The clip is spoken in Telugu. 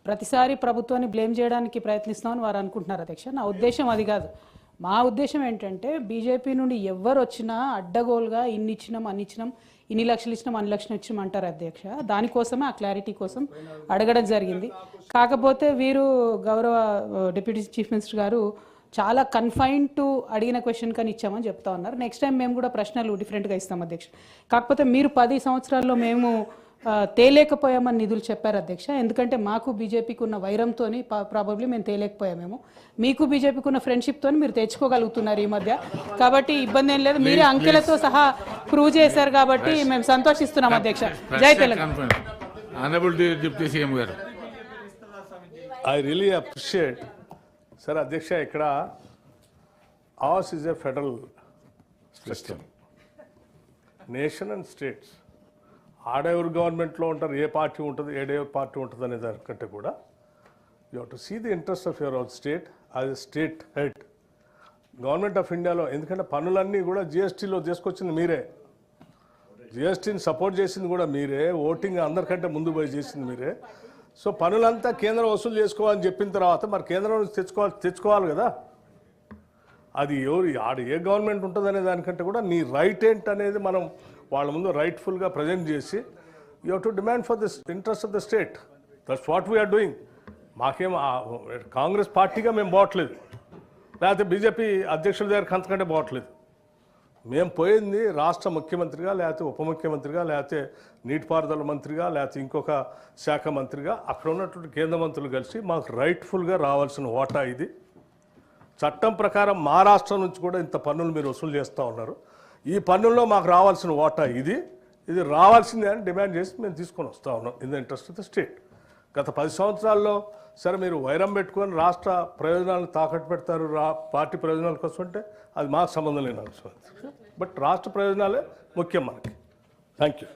ప్రతిసారి ప్రభుత్వాన్ని బ్లేమ్ చేయడానికి ప్రయత్నిస్తామని వారు అనుకుంటున్నారు అధ్యక్ష. నా ఉద్దేశం అది కాదు. మా ఉద్దేశం ఏంటంటే బీజేపీ నుండి ఎవరు వచ్చినా అడ్డగోలుగా ఇన్ని ఇచ్చినాం అన్ని ఇచ్చినాం, ఇన్ని లక్షలు ఇచ్చినాం అన్ని లక్షలు ఇచ్చినాం అంటారు అధ్యక్ష. దానికోసమే ఆ క్లారిటీ కోసం అడగడం జరిగింది. కాకపోతే వీరు గౌరవ డిప్యూటీ చీఫ్ మినిస్టర్ గారు చాలా కన్ఫైన్ టు అడిగిన క్వశ్చన్ కానీ ఇచ్చామని చెప్తా ఉన్నారు. నెక్స్ట్ టైం మేము కూడా ప్రశ్నలు డిఫరెంట్గా ఇస్తాం అధ్యక్ష. కాకపోతే మీరు 10 సంవత్సరాల్లో మేము తేలేకపోయామని నిధులు చెప్పారు అధ్యక్ష. ఎందుకంటే మాకు బీజేపీకి ఉన్న వైరంతో ప్రాబబ్లీ మేము తేలేకపోయామేమో, మీకు బీజేపీకి ఉన్న ఫ్రెండ్షిప్తో మీరు తెచ్చుకోగలుగుతున్నారు ఈ మధ్య. కాబట్టి ఇబ్బంది ఏం లేదు, మీరే అంకెలతో సహా ప్రూవ్ చేశారు కాబట్టి మేము సంతోషిస్తున్నాం అధ్యక్ష. జై Telangana. I really appreciate, sir, అధ్యక్ష, ఇక్కడ ours is a federal system, nation and states. ఆడెవరు గవర్నమెంట్లో ఉంటారు, ఏ పార్టీ ఉంటుంది, ఏ పార్టీ ఉంటుంది అనే దానికంటే కూడా you have to see the interest of your own state as a state head. Government of ఇండియాలో ఎందుకంటే పనులన్నీ కూడా జిఎస్టీలో తీసుకొచ్చింది మీరే, జిఎస్టీని సపోర్ట్ చేసింది కూడా మీరే, ఓటింగ్ అందరికంటే ముందు పోయి చేసింది మీరే. సో పనులంతా కేంద్రం వసూలు చేసుకోవాలని చెప్పిన తర్వాత మరి కేంద్రం నుంచి తెచ్చుకోవాలి కదా. అది ఆడ ఏ గవర్నమెంట్ ఉంటుంది అనే దానికంటే కూడా నీ రైట్ ఏంటి అనేది మనం వాళ్ళ ముందు రైట్ఫుల్గా ప్రజెంట్ చేసి you have to demand for this interest of the state. That's what we're doing. మాకేం కాంగ్రెస్ పార్టీగా మేము పోవట్లేదు, లేకపోతే బీజేపీ అధ్యక్షుల దగ్గరికి అంతకంటే పోవట్లేదు. మేము పోయింది రాష్ట్ర ముఖ్యమంత్రిగా, లేకపోతే ఉప ముఖ్యమంత్రిగా, లేకపోతే నీటిపారుదల మంత్రిగా, లేకపోతే ఇంకొక శాఖ మంత్రిగా అక్కడ ఉన్నటువంటి కేంద్ర మంత్రులు కలిసి మాకు రైట్ఫుల్గా రావాల్సిన ఓటా ఇది. చట్టం ప్రకారం మా రాష్ట్రం నుంచి కూడా ఇంత పన్నులు మీరు వసూలు చేస్తూ ఉన్నారు, ఈ పన్నుల్లో మాకు రావాల్సిన ఓటా ఇది రావాల్సిందే అని డిమాండ్ చేసి మేము తీసుకొని వస్తూ ఉన్నాం in the interest of the state. గత 10 సంవత్సరాల్లో సరే మీరు వైరం పెట్టుకొని రాష్ట్ర ప్రయోజనాలను తాకట్టు పెడతారు పార్టీ ప్రయోజనాల కోసం అంటే అది మాకు సంబంధం లేని అంశం. బట్ రాష్ట్ర ప్రయోజనాలే ముఖ్యం మనకి. Thank you.